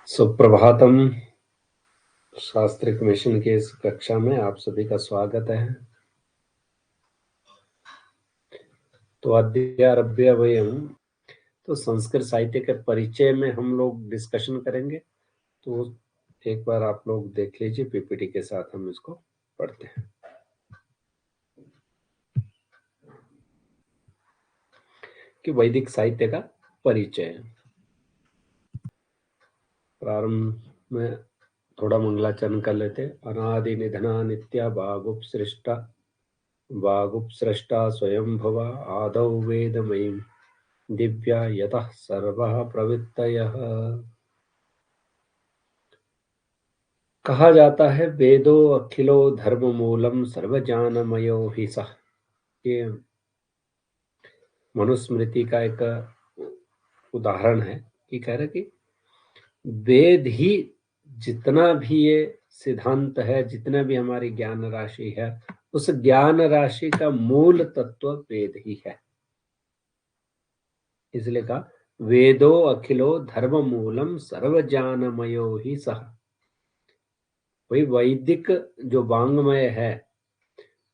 Suprabhatam. शास्त्रिक mission के इस कक्षा में आप सभी का स्वागत है। तो अद्यारभ्य वयम, तो संस्कृत साहित्य के परिचय में हम लोग डिस्कशन करेंगे। तो एक बार आप लोग देख लीजिए, पीपीटी के साथ हम इसको पढ़ते हैं कि वैदिक साहित्य का परिचय। प्रारंभ में थोड़ा मंगलाचरण कर लेते। अनादि निधना नित्या वागुपसृष्टा स्वयंभुवा आदौ वेदमयीं दिव्या यतः सर्वः प्रवृत्तयः। कहा जाता है वेदो अखिलो धर्म मूलम सर्वज्ञानमयो हि सः। ये मनुस्मृति का एक उदाहरण है कि कह रहे कि वेद ही जितना भी ये सिद्धांत है, जितना भी हमारी ज्ञान राशि है, उस ज्ञान राशि का मूल तत्व वेद ही है। इसलिए कहा वेदो अखिलो धर्म मूलम सर्वज्ञानमयो ही सः। वही वैदिक जो वांग्मय है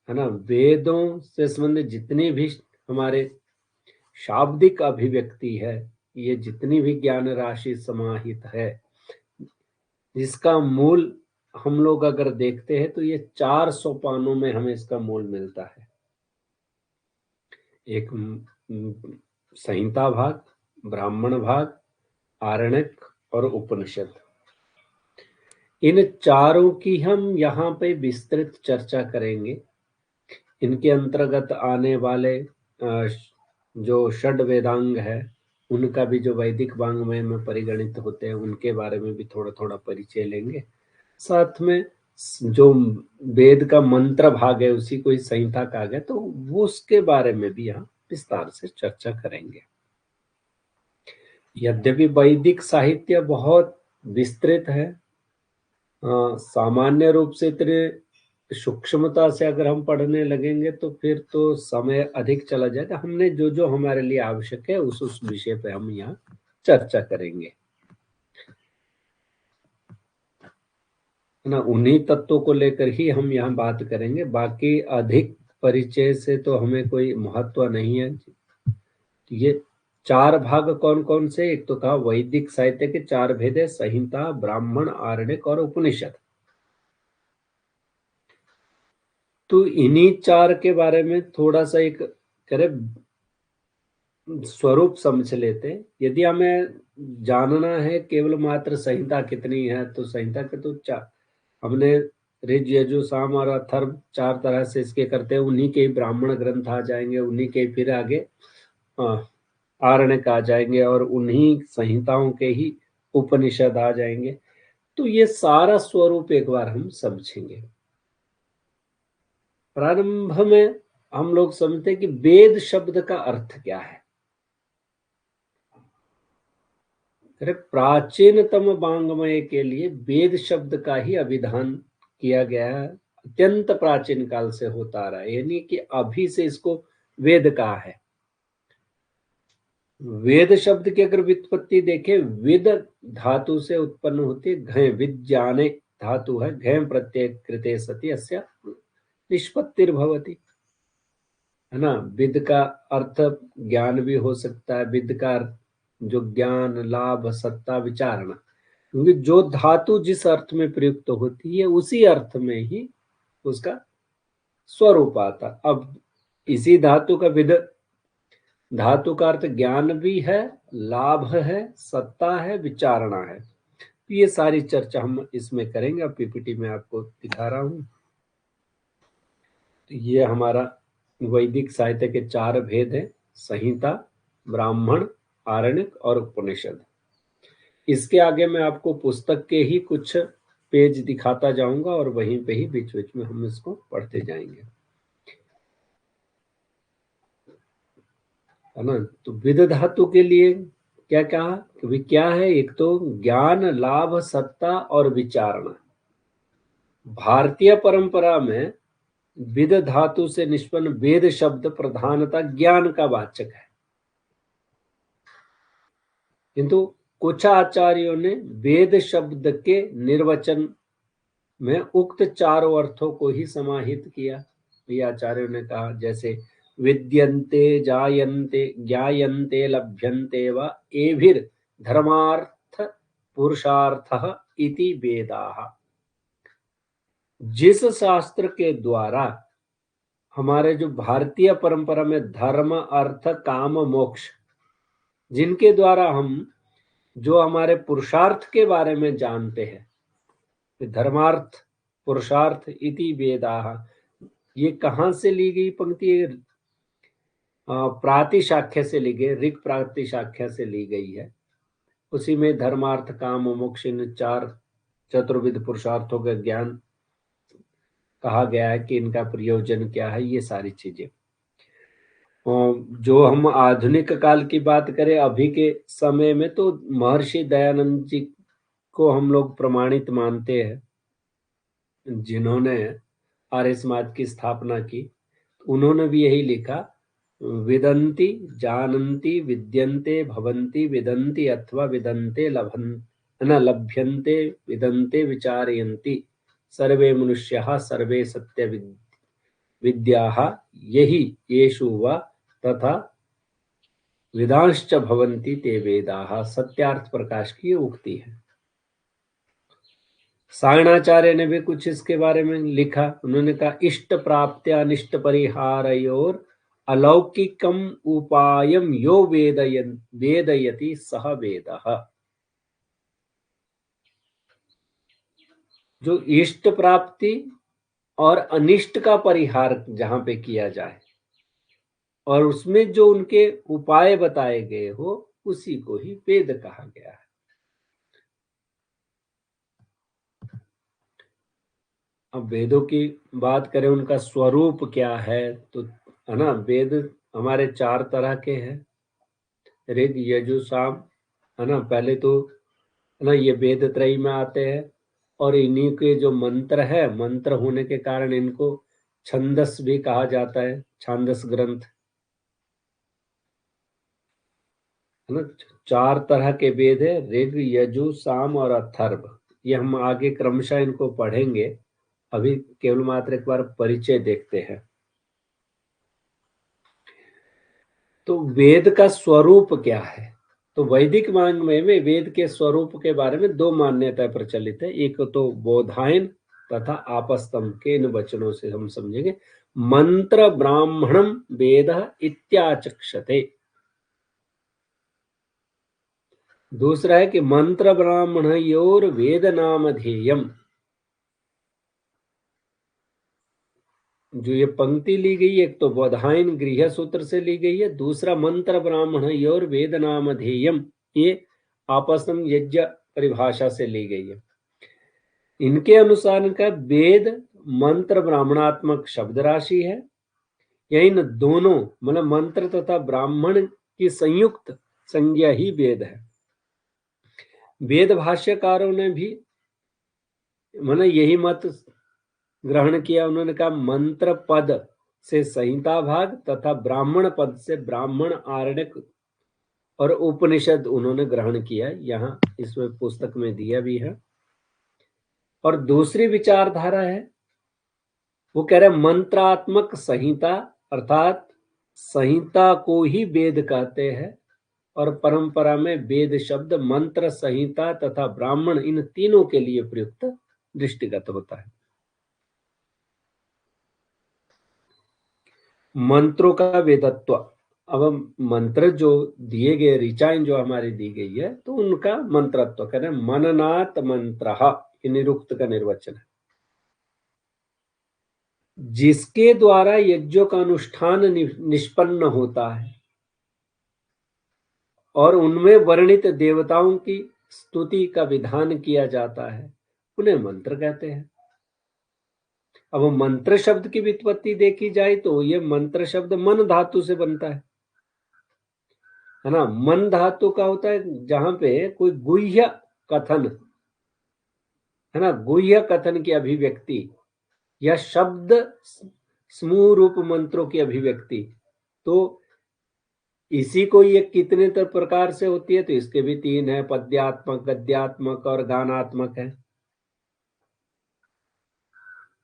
ना, वेदों से संबंधित जितनी भी हमारे शाब्दिक अभिव्यक्ति है, ये जितनी भी ज्ञान राशि समाहित है, जिसका मूल हम लोग अगर देखते हैं तो ये 4 सोपानों में हमें इसका मूल मिलता है। एक संहिता भाग, ब्राह्मण भाग, आरण्यक और उपनिषद। इन चारों की हम यहाँ पे विस्तृत चर्चा करेंगे। इनके अंतर्गत आने वाले जो षड वेदांग है, उनका भी जो वैदिक वांग्मय में परिगणित होते हैं, उनके बारे में भी थोड़ा थोड़ा परिचय लेंगे। साथ में जो वेद का मंत्र भाग है, उसी को ही संहिता कहा गया, तो वो उसके बारे में भी यहाँ विस्तार से चर्चा करेंगे। यद्यपि वैदिक साहित्य बहुत विस्तृत है, सामान्य रूप से इतने सूक्ष्मता से अगर हम पढ़ने लगेंगे तो फिर तो समय अधिक चला जाएगा। हमने जो जो हमारे लिए आवश्यक है उस विषय पे हम यहाँ चर्चा करेंगे, है ना। उन्हीं तत्वों को लेकर ही हम यहाँ बात करेंगे। बाकी अधिक परिचय से तो हमें कोई महत्व नहीं है। ये 4 भाग कौन कौन से? एक तो कहा वैदिक साहित्य के 4 भेद है, संहिता, ब्राह्मण, आरण्यक और उपनिषद। तो इन्हीं 4 के बारे में थोड़ा सा एक करे स्वरूप समझ लेते। यदि हमें जानना है केवल मात्र संहिता कितनी है, तो संहिता के तो 4 हमने ऋग, यजु, साम और अथर्व 4 तरह से इसके करते हैं। उन्हीं के ब्राह्मण ग्रंथ आ जाएंगे, उन्हीं के फिर आगे आरण्यक आ जाएंगे और उन्हीं संहिताओं के ही उपनिषद आ जाएंगे। तो ये सारा स्वरूप एक बार हम समझेंगे। प्रारंभ में हम लोग समझते हैं कि वेद शब्द का अर्थ क्या है। प्राचीनतम वांग्मय के लिए वेद शब्द का ही अभिधान किया गया है। अत्यंत प्राचीन काल से होता आ रहा है, यानी कि अभी से इसको वेद कहा है। वेद शब्द की अगर व्युत्पत्ति देखें, विद धातु से उत्पन्न होती है। घय विज्ञाने धातु है, घय प्रत्यय कृते सति अस्य निष्पत्तिर्भवति, है ना। विद का अर्थ ज्ञान भी हो सकता है। विद का अर्थ जो ज्ञान, लाभ, सत्ता, विचारणा, क्योंकि जो धातु जिस अर्थ में प्रयुक्त होती है उसी अर्थ में ही उसका स्वरूप आता। अब इसी धातु का विद धातु का अर्थ ज्ञान भी है, लाभ है, सत्ता है, विचारणा है। तो ये सारी चर्चा हम इसमें करेंगे। अब पीपीटी में आपको दिखा रहा हूं। तो ये हमारा वैदिक साहित्य के 4 भेद हैं, संहिता, ब्राह्मण, आरण्यक और उपनिषद। इसके आगे मैं आपको पुस्तक के ही कुछ पेज दिखाता जाऊंगा और वहीं पे ही बीच बीच में हम इसको पढ़ते जाएंगे, है ना। तो विद धातु के लिए क्या कहा कि क्या है? एक तो ज्ञान, लाभ, सत्ता और विचारणा। भारतीय परंपरा में विद धातु से निष्पन्न वेद शब्द प्रधानतः ज्ञान का वाचक है, किंतु कुछ आचार्यों ने वेद शब्द के निर्वचन में उक्त चारों अर्थों को ही समाहित किया। ये आचार्यों ने कहा जैसे विद्यन्ते जायन्ते ज्ञायन्ते लभ्यन्ते व एभिर धर्मार्थ पुरुषार्थः इति वेदाः। जिस शास्त्र के द्वारा हमारे जो भारतीय परंपरा में धर्म अर्थ काम मोक्ष, जिनके द्वारा हम जो हमारे पुरुषार्थ के बारे में जानते हैं, धर्मार्थ पुरुषार्थ इति वेदाः, ये कहाँ से ली गई पंक्ति? प्रातिशाख्य से ली गई, ऋग प्रातिशाख्य से ली गई है। उसी में धर्मार्थ काम मोक्ष इन चार चतुर्विध पुरुषार्थों का ज्ञान कहा गया है कि इनका प्रयोजन क्या है। ये सारी चीजें जो हम आधुनिक काल की बात करें अभी के समय में, तो महर्षि दयानंद जी को हम लोग प्रमाणित मानते हैं, जिन्होंने आर्य समाज की स्थापना की। उन्होंने भी यही लिखा, विदन्ति जानन्ति विद्यन्ते भवन्ति विदन्ति अथवा विदन्ते लभ्यन्ते विदन्ते विचारयन्ति सर्वे मनुष्याः सर्वे सत्य विद्याः यही येषु वा तथा वेदांश्च भवन्ति ते वेदाः। सत्यार्थ प्रकाश की उक्ति है। सायणाचार्य ने भी कुछ इसके बारे में लिखा। उन्होंने कहा इष्ट प्राप्ति अनिष्ट परिहारयोर अलौकिकम उपायम यो वेदयति सह वेदः। जो इष्ट प्राप्ति और अनिष्ट का परिहार जहां पे किया जाए और उसमें जो उनके उपाय बताए गए हो, उसी को ही वेद कहा गया है। अब वेदों की बात करें, उनका स्वरूप क्या है, तो है ना, वेद हमारे चार तरह के हैं, ऋग यजु साम, है ना। पहले तो है ना ये वेद त्रयी में आते हैं, और इन्हीं के जो मंत्र है, मंत्र होने के कारण इनको छंदस भी कहा जाता है, छांदस ग्रंथ, है ना। चार तरह के वेद है, ऋग यजु साम और अथर्व। ये हम आगे क्रमशः इनको पढ़ेंगे, अभी केवल मात्र एक बार परिचय देखते हैं। तो वेद का स्वरूप क्या है? तो वैदिक मांग में वेद के स्वरूप के बारे में दो मान्यताएं प्रचलित है। एक तो बोधायन तथा आपस्तम के इन वचनों से हम समझेंगे, मंत्र ब्राह्मणम वेद इत्याचक्षते। दूसरा है कि मंत्र ब्राह्मणयोर वेद नामधेयम। जो ये पंक्ति ली गई, एक तो बोधायन गृह सूत्र से ली गई है, दूसरा मंत्र ब्राह्मणयोर वेद नामधेयम, ये आपस्तम यज्ञ परिभाषा से ली गई है। इनके अनुसार का वेद मंत्र ब्राह्मणात्मक शब्द राशि है। यही न दोनों मतलब मंत्र तथा ब्राह्मण की संयुक्त संज्ञा ही वेद है। वेद भाष्यकारों ने भी मतलब यही मत ग्रहण किया। उन्होंने कहा मंत्र पद से संहिता भाग तथा ब्राह्मण पद से ब्राह्मण आरण्यक और उपनिषद उन्होंने ग्रहण किया। यहाँ इसमें पुस्तक में दिया भी है। और दूसरी विचारधारा है, वो कह रहे मंत्रात्मक संहिता, अर्थात संहिता को ही वेद कहते हैं, और परंपरा में वेद शब्द मंत्र संहिता तथा ब्राह्मण इन तीनों के लिए प्रयुक्त दृष्टिगत होता है। मंत्रों का वेदत्व, अब मंत्र जो दिए गए, ऋचाएं जो हमारी दी गई है, तो उनका मंत्रत्व करें। मननात् मंत्रः, निरुक्त का निर्वचन है, जिसके द्वारा यज्ञों का अनुष्ठान निष्पन्न होता है और उनमें वर्णित देवताओं की स्तुति का विधान किया जाता है, उन्हें मंत्र कहते हैं। अब मंत्र शब्द की व्युत्पत्ति देखी जाए तो ये मंत्र शब्द मन धातु से बनता है ना। मन धातु का होता है जहां पे कोई गुह्य कथन, है ना, गुह्य कथन की अभिव्यक्ति या शब्द समूह रूप मंत्रों की अभिव्यक्ति। तो इसी को ये कितने प्रकार से होती है, तो इसके भी तीन है, पद्यात्मक, गद्यात्मक और गानात्मक है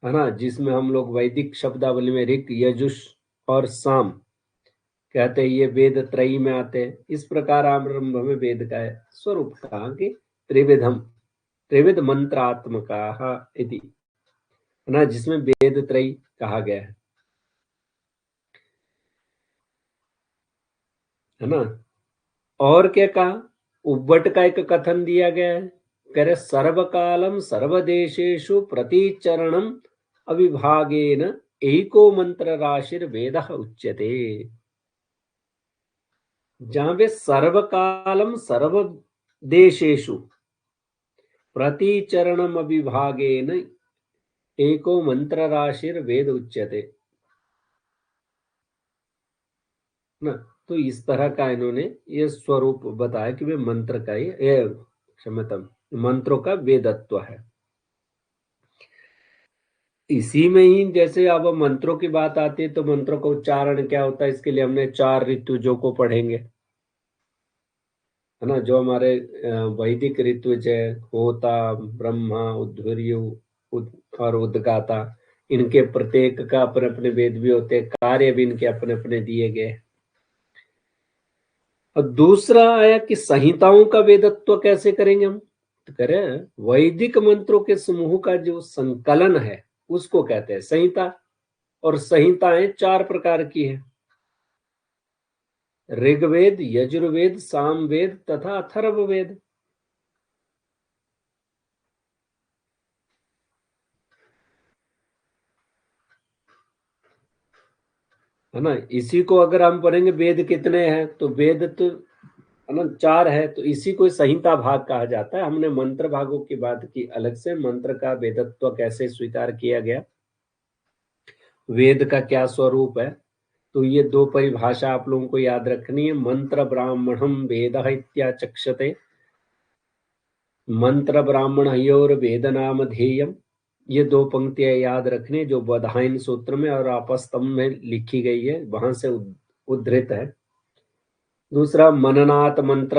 ना। जिसमें हम लोग वैदिक शब्दावली में ऋक, यजुष और साम कहते हैं, ये वेद त्रयी में आते हैं। इस प्रकार आरंभ में वेद का है स्वरूप कहा कि त्रिविध मंत्रात्मका इति, है ना, जिसमें वेद त्रयी कहा गया है ना। और क्या कहा, उव्वट का एक कथन दिया गया है, कह रहे सर्वकालम सर्वदेशेषु प्रतिचरणम अविभागेन एको मंत्र राशिर वेद उच्यते। जहां पे सर्वकालम सर्वदेशेषु प्रतिचरणम अविभागेन एको मंत्र राशिर वेद उच्यते ना। तो इस तरह का इन्होंने ये स्वरूप बताया कि वे मंत्र का ही क्षमता मंत्रों का वेदत्व है। इसी में ही जैसे अब मंत्रों की बात आती है तो मंत्रों का उच्चारण क्या होता है, इसके लिए हमने 4 ऋतुजों को पढ़ेंगे, है ना। जो हमारे वैदिक ऋतुज है, होता, ब्रह्मा, उद्धर्यु और उद्गाता, इनके प्रत्येक का अपने अपने वेद भी होते हैं, कार्य भी इनके अपने अपने दिए गए। और दूसरा आया कि संहिताओं का वेदत्व कैसे करेंगे हम, तो करें वैदिक मंत्रों के समूह का जो संकलन है उसको कहते हैं संहिता। और संहिताएं 4 प्रकार की है, ऋग्वेद, यजुर्वेद, सामवेद तथा अथर्ववेद। है ना। इसी को अगर हम पढ़ेंगे वेद कितने हैं, तो वेद तो है ना 4 है, तो इसी को संहिता भाग कहा जाता है। हमने मंत्र भागों की बात की अलग से, मंत्र का वेदत्व कैसे स्वीकार किया गया, वेद का क्या स्वरूप है। तो ये 2 परिभाषा आप लोगों को याद रखनी है, मंत्र ब्राह्मणम वेद इत्याचक्षते, मंत्र ब्राह्मण और वेद नाम ध्येयम। ये 2 पंक्तियां याद रखनी, जो बधाइन सूत्र में और आपस्तंभ में लिखी गई है, वहां से उद्धृत है। दूसरा मननात् मंत्र,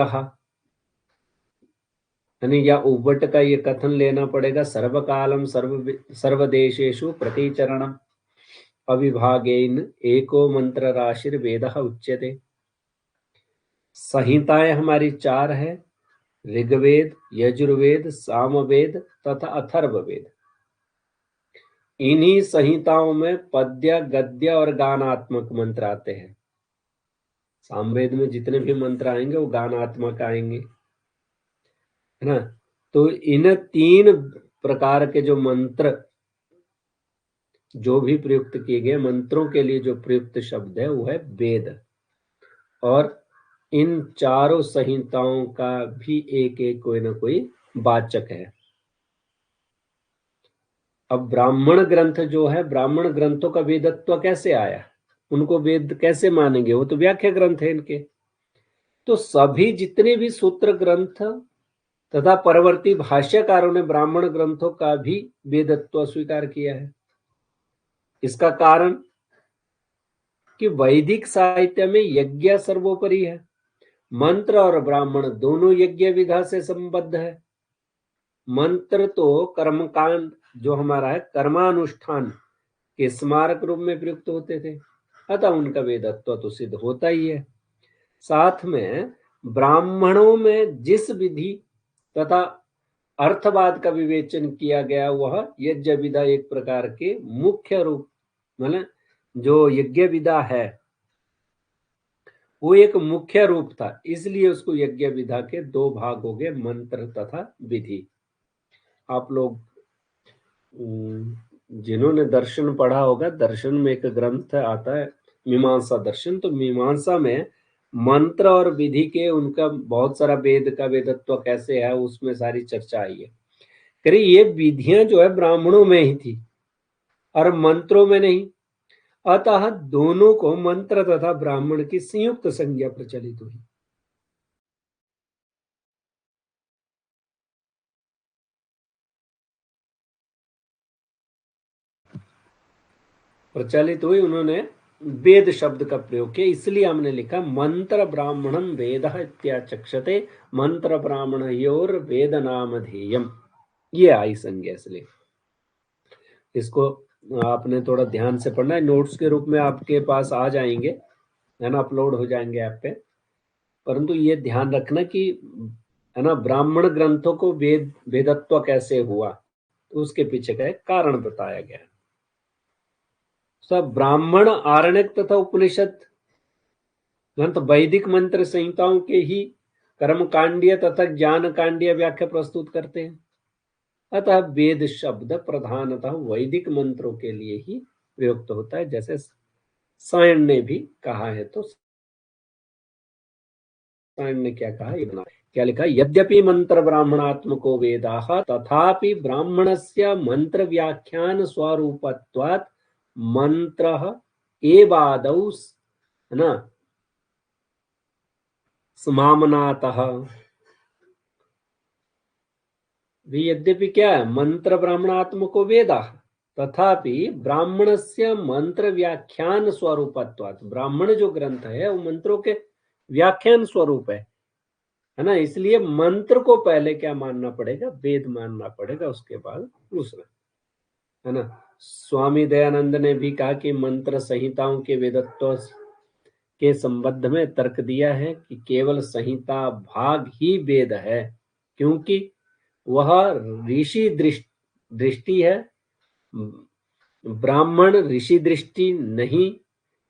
यानी या उव्वट का ये कथन लेना पड़ेगा, सर्वकालम सर्वदेशेषु प्रतिचरणम अविभागेन एको मंत्र राशिर वेद उच्यते। संहिताएं हमारी 4 है, ऋग्वेद, यजुर्वेद, सामवेद तथा अथर्ववेद। इन्हीं संहिताओं में पद्य, गद्य और गानात्मक मंत्र आते हैं। सामवेद में जितने भी मंत्र आएंगे वो गानात्मक आएंगे, है ना। तो इन 3 प्रकार के जो मंत्र जो भी प्रयुक्त किए गए, मंत्रों के लिए जो प्रयुक्त शब्द है वो है वेद। और इन चारों संहिताओं का भी एक एक कोई ना कोई वाचक है। अब ब्राह्मण ग्रंथ जो है, ब्राह्मण ग्रंथों का वेदत्व कैसे आया, उनको वेद कैसे मानेंगे, वो तो व्याख्या ग्रंथ है इनके। तो सभी जितने भी सूत्र ग्रंथ तथा परवर्ती भाष्यकारों ने ब्राह्मण ग्रंथों का भी वेदत्व स्वीकार किया है। इसका कारण कि वैदिक साहित्य में यज्ञ सर्वोपरि है, मंत्र और ब्राह्मण दोनों यज्ञ विधा से संबद्ध है। मंत्र तो कर्मकांड जो हमारा है, कर्मानुष्ठान के स्मारक रूप में प्रयुक्त होते थे, अतः उनका वेदत्व तो सिद्ध होता ही है। साथ में ब्राह्मणों में जिस विधि तथा अर्थवाद का विवेचन किया गया, वह यज्ञ विधा एक प्रकार के मुख्य रूप, मतलब जो यज्ञ विधा है वो एक मुख्य रूप था, इसलिए उसको यज्ञ विधा के 2 भाग हो गए, मंत्र तथा विधि। आप लोग जिन्होंने दर्शन पढ़ा होगा, दर्शन में एक ग्रंथ आता है मीमांसा दर्शन, तो मीमांसा में मंत्र और विधि के उनका बहुत सारा वेद का वेदत्व कैसे है उसमें सारी चर्चा आई है। करिए ये विधियां जो है ब्राह्मणों में ही थी और मंत्रों में नहीं, अतः दोनों को मंत्र तथा ब्राह्मण की संयुक्त संज्ञा प्रचलित हुई। प्रचलित हुई, उन्होंने वेद शब्द का प्रयोग किया, इसलिए हमने लिखा मंत्र ब्राह्मणम वेद इत्याचक्षते, मंत्र ब्राह्मणयोर वेद नामधेयम, ये आई संज्ञा। इसलिए इसको आपने थोड़ा ध्यान से पढ़ना है, नोट्स के रूप में आपके पास आ जाएंगे, है ना, अपलोड हो जाएंगे ऐप पे। परंतु ये ध्यान रखना कि, है ना, ब्राह्मण ग्रंथों को वेदत्व कैसे हुआ, तो उसके पीछे का एक कारण बताया गया। सब ब्राह्मण आरण्यक तथा उपनिषद ग्रंथ वैदिक मंत्र संहिताओं के ही कर्म कांडीय तथा ज्ञान कांडीय व्याख्या प्रस्तुत करते हैं। अतः वेद शब्द प्रधानतः वैदिक मंत्रों के लिए ही प्रयुक्त होता है, जैसे सायण ने भी कहा है। तो सायण ने क्या कहा, ये बना क्या लिखा, यद्यपि मंत्र ब्राह्मणात्मको वेदाः तथापि ब्राह्मणस्य मंत्र व्याख्यान स्वरूपत्वात् मंत्रः एवादौ, है ना, समामनातः। भी यद्यपि क्या है, मंत्र ब्राह्मणात्मको वेदाः तथापि ब्राह्मणस्य मंत्र व्याख्यान स्वरूपत्वात्, ब्राह्मण जो ग्रंथ है वो मंत्रों के व्याख्यान स्वरूप है ना, इसलिए मंत्र को पहले क्या मानना पड़ेगा, वेद मानना पड़ेगा, उसके बाद दूसरा, है ना। स्वामी दयानंद ने भी कहा कि मंत्र संहिताओं के वेदत्व के संबंध में तर्क दिया है कि केवल संहिता भाग ही वेद है, क्योंकि वह ऋषि दृष्टि है, ब्राह्मण ऋषि दृष्टि नहीं,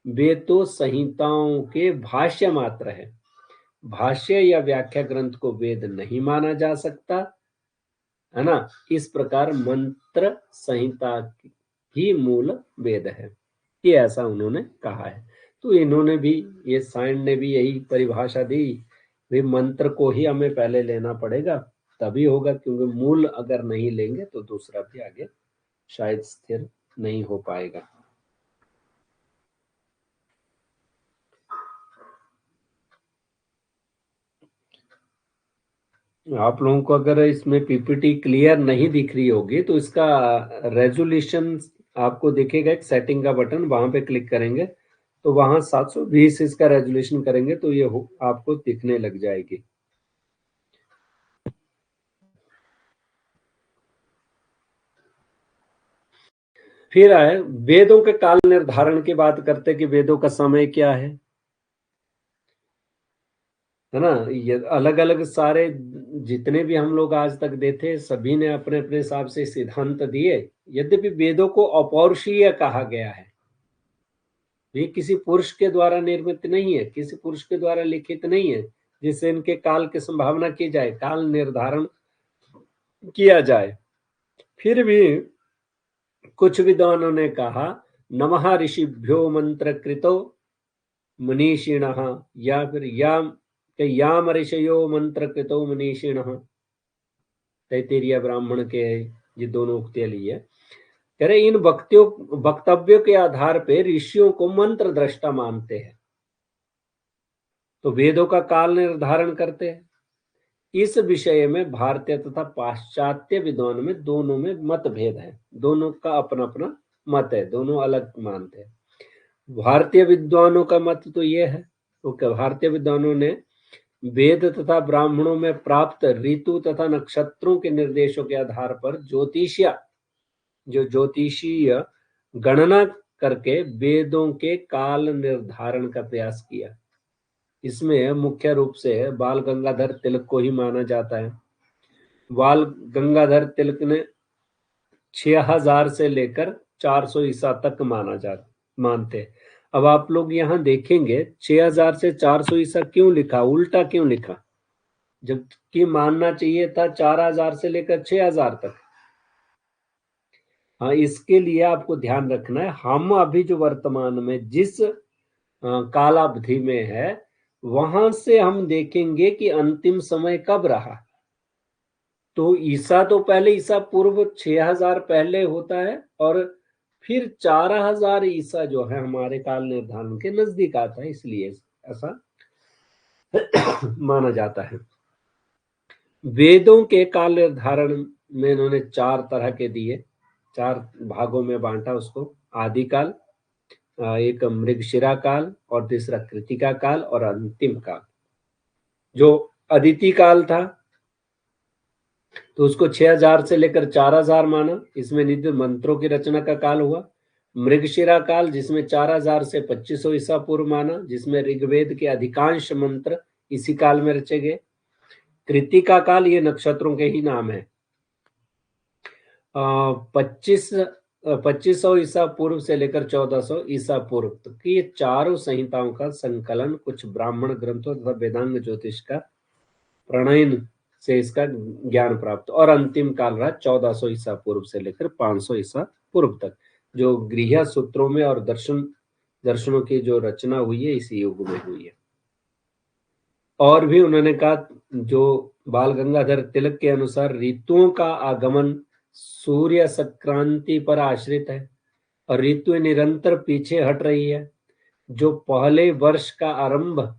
वे तो संहिताओं के भाष्य मात्र है। भाष्य या व्याख्या ग्रंथ को वेद नहीं माना जा सकता, है ना। इस प्रकार मंत्र संहिता ही मूल वेद है, ये ऐसा उन्होंने कहा है। तो इन्होंने भी, ये सायण ने भी यही परिभाषा दी, वे मंत्र को ही हमें पहले लेना पड़ेगा, तभी होगा, क्योंकि मूल अगर नहीं लेंगे तो दूसरा भी आगे शायद स्थिर नहीं हो पाएगा। आप लोगों को अगर इसमें पीपीटी क्लियर नहीं दिख रही होगी तो इसका रेजोल्यूशन आपको दिखेगा, एक सेटिंग का बटन, वहां पे क्लिक करेंगे तो वहां 720 इसका रेजोल्यूशन करेंगे तो ये आपको दिखने लग जाएगी। फिर आए वेदों के काल निर्धारण की बात करते कि वेदों का समय क्या है ना। ये अलग अलग सारे जितने भी हम लोग आज तक देखे, सभी ने अपने अपने हिसाब से सिद्धांत दिए। यद्यपि वेदों को अपौरुषीय कहा गया है, ये किसी पुरुष के द्वारा निर्मित नहीं है, किसी पुरुष के द्वारा लिखित नहीं है, जिससे इनके काल की संभावना की जाए, काल निर्धारण किया जाए। फिर भी कुछ विद्वानों ने कहा नमः ऋषिभ्यो मंत्र कृतो मनीषिणः, या फिर याम ऋषयो मंत्र कृतो मनीषिणः, तैत्तिरीय ब्राह्मण के ये दोनों उक्तियां ली है। कह रहे इन वक्तव्यों के आधार पर ऋषियों को मंत्र दृष्टा मानते हैं, तो वेदों का काल निर्धारण करते हैं। इस विषय में भारतीय तथा पाश्चात्य विद्वानों में दोनों में मतभेद है, दोनों का अपना अपना मत है, दोनों अलग मानते हैं। भारतीय विद्वानों का मत तो यह है, तो भारतीय विद्वानों ने वेद तथा ब्राह्मणों में प्राप्त ऋतु तथा नक्षत्रों के निर्देशों के आधार पर ज्योतिषीय गणना करके वेदों के काल निर्धारण का प्रयास किया। इसमें मुख्य रूप से बाल गंगाधर तिलक को ही माना जाता है। बाल गंगाधर तिलक ने 6000 से लेकर 400 ईसा तक मानते। अब आप लोग यहाँ देखेंगे 6000 से 400 ईसा क्यों लिखा, उल्टा क्यों लिखा, जबकि मानना चाहिए था 4000 से लेकर 6000 तक। हाँ, इसके लिए आपको ध्यान रखना है, हम अभी जो वर्तमान में जिस कालावधि में है, वहां से हम देखेंगे कि अंतिम समय कब रहा। तो ईसा तो पहले, ईसा पूर्व 6000 पहले होता है, और फिर 4000 ईसा जो है हमारे काल निर्धारण के नजदीक आता है, इसलिए ऐसा माना जाता है। वेदों के काल निर्धारण में इन्होंने 4 तरह के दिए, 4 भागों में बांटा उसको। आदिकाल, एक मृगशिरा काल और तीसरा कृतिका काल और अंतिम काल। जो अदिति काल था तो उसको 6000 से लेकर 4000 माना, इसमें नित्य मंत्रों की रचना का काल हुआ। मृगशिरा काल जिसमें 4000 से 2500 ईसा पूर्व माना, जिसमें ऋग्वेद के अधिकांश मंत्र इसी काल में रचे गए। कृतिका काल ये नक्षत्रों के ही नाम है। 2500 ईसा पूर्व से लेकर 1400 ईसा पूर्व तक ये चारों संहिताओं का संकलन कुछ ब्राह्मण ग्रंथों तथा वेदांग ज्योतिष का प्रणयन से इसका ज्ञान प्राप्त। और अंतिम काल रहा 1400 ईसा पूर्व से लेकर 500 ईसा पूर्व तक, जो गृह सूत्रों में और दर्शनों की जो रचना हुई है इसी युग में हुई है। और भी उन्होंने कहा, जो बाल गंगाधर तिलक के अनुसार ऋतुओं का आगमन सूर्य संक्रांति पर आश्रित है और ऋतु निरंतर पीछे हट रही है। जो पहले वर्ष का आरंभ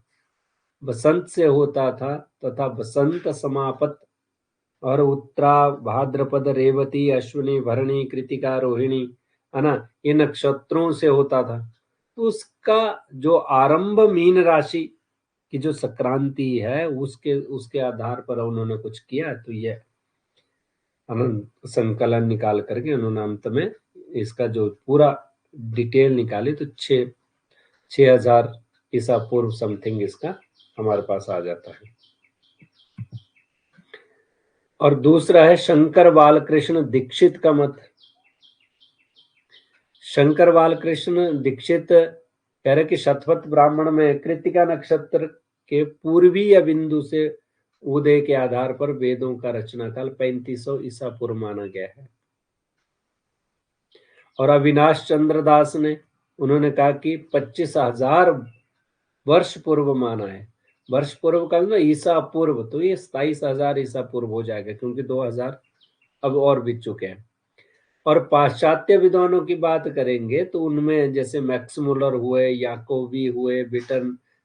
बसंत से होता था तथा बसंत समापत और उत्तरा भाद्रपद रेवती अश्विनी भरणी कृतिका रोहिणी है ना, ये नक्षत्रों से होता था। तो उसका जो आरंभ मीन राशि की जो संक्रांति है उसके आधार पर उन्होंने कुछ किया। तो ये अनंत संकलन निकाल करके उन्होंने अंत में इसका जो पूरा डिटेल निकाली तो 6000 ईसा पूर्व समथिंग इसका हमारे पास आ जाता है। और दूसरा है शंकर बालकृष्ण दीक्षित का मत। शंकर बालकृष्ण दीक्षित कह रहे कि शतपथ ब्राह्मण में कृतिका नक्षत्र के पूर्वीय बिंदु से उदय के आधार पर वेदों का रचना काल 3500 ईसा पूर्व माना गया है। और अविनाश चंद्र दास ने उन्होंने कहा कि 25,000 वर्ष पूर्व माना है। वर्ष पूर्व का ना ईसा पूर्व, तो ये 27,000 ईसा पूर्व हो जाएगा क्योंकि 2000 अब और बीत चुके हैं। और पाश्चात्य विद्वानों की बात करेंगे तो उनमें जैसे मैक्स मुलर हुए, याकोबी हुए,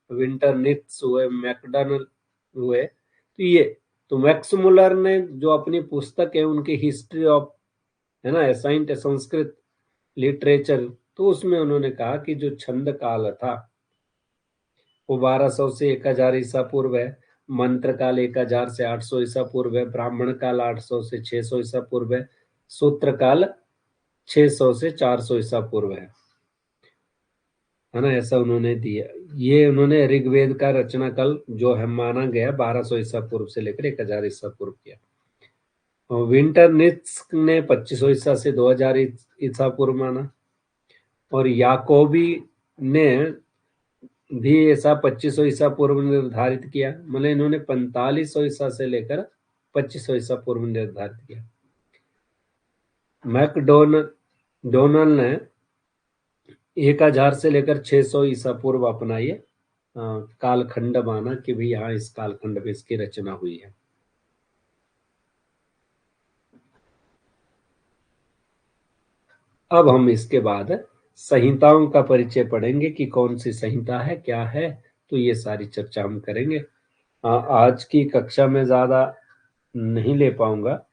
विंटरनित्स हुए, मैकडॉनल हुए। तो मैक्स मुलर ने जो अपनी पुस्तक है उनकी हिस्ट्री ऑफ है ना एसाइंट संस्कृत लिटरेचर, तो उसमें उन्होंने कहा कि जो छंद काल था वो 1200 से 1000 ईसा पूर्व है, मंत्र काल 1000 से 800 ईसा पूर्व है, ब्राह्मण काल 800 से 600 ईसा पूर्व है, सूत्र काल 600 से 400 ईसा पूर्व है ना, ऐसा उन्होंने दिया। ये उन्होंने ऋग्वेद का रचना काल जो है माना गया 1200 ईसा पूर्व से लेकर 1000 ईसा पूर्व किया। विंटरनित्स ने 2500 ईसा से 2000 ईसा पूर्व माना। और याकोबी ने भी ऐसा 2500 ईसा पूर्व निर्धारित किया, मतलब इन्होंने 4500 ईसा से लेकर 2500 ईसा पूर्व निर्धारित किया। मैकडोनल ने 1000 से लेकर 600 ईसा पूर्व अपना ये कालखंड माना कि भी यहाँ इस कालखंड में इसकी रचना हुई है। अब हम इसके बाद संहिताओं का परिचय पढ़ेंगे कि कौन सी संहिता है, क्या है, तो ये सारी चर्चा हम करेंगे। आज की कक्षा में ज्यादा नहीं ले पाऊंगा